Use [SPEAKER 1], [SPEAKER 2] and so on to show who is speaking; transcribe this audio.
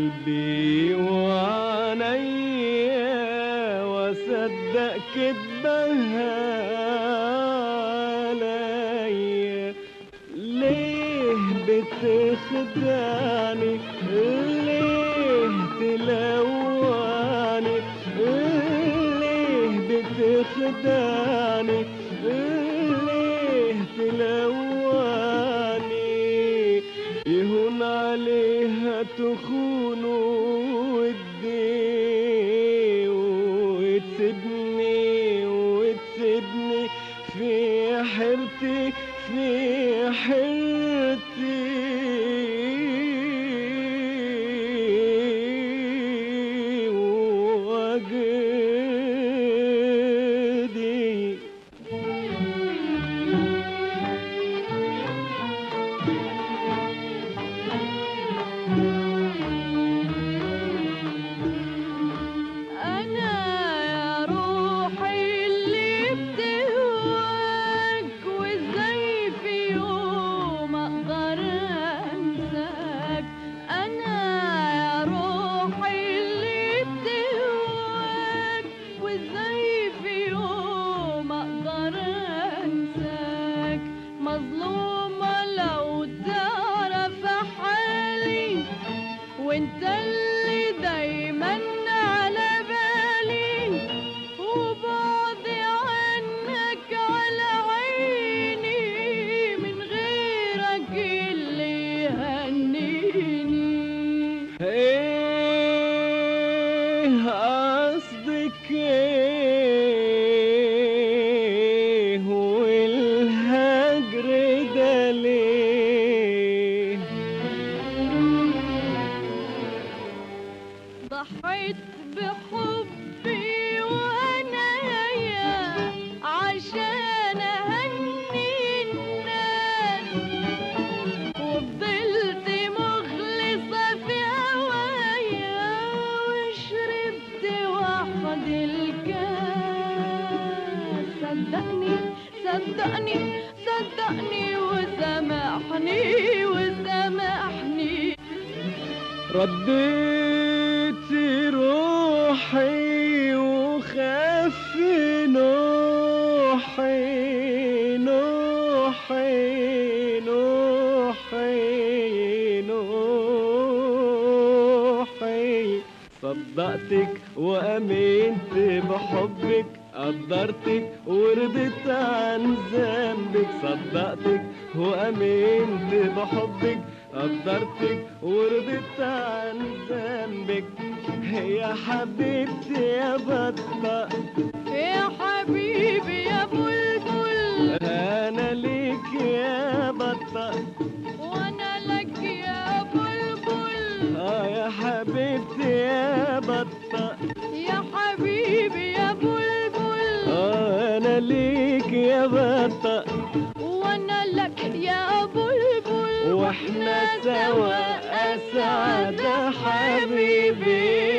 [SPEAKER 1] قلبي وعينيا واصدق كدبها عليا. ليه بتخدعني؟ ليه تلوعني؟ ليه بتخدعني؟ ليه تلوعني؟ يهون عليها تخون ودي وتسيبني في حيرتي، في حيرتي وجدي.
[SPEAKER 2] أنا يا روحي اللي بتهواك، وإزاي في يوم أقدر أنساك. أنا يا روحي اللي بتهواك، وإزاي في يوم أقدر أنساك. مظلومة لو تعرف حالي، وانت اللي دايما على بالي، وبعدي عنك على عيني، من غيرك اللي يهنيني.
[SPEAKER 1] ايه قصدك ايه والهجر ده ليه؟
[SPEAKER 2] ضحيت بحبي وهنايا عشان اهني الناس، وفضلت مخلصة في هوايا، وشربت وحدي الكاس. صدقني صدقني صدقني وسامحني وسامحني.
[SPEAKER 1] رديت روحي وخف نوحي نوحي نوحي نوحي. صدقتك وأمنت بحبك، قدرتك ورضيت عن ذنبك. صدقتك وأمنت بحبك، قدرتك ورضيت عن ذنبك. يا حبيبتي يا بطة،
[SPEAKER 2] يا حبيبي يا بلبل،
[SPEAKER 1] أنا ليك يا بطة
[SPEAKER 2] وانا لك يا بلبل.
[SPEAKER 1] يا حبيبتي يا بطة،
[SPEAKER 2] يا حبيبي يا بلبل،
[SPEAKER 1] أنا ليك يا بطة،
[SPEAKER 2] وانا لك يا بلبل.
[SPEAKER 1] واحنا سوا أسعد حبيبين.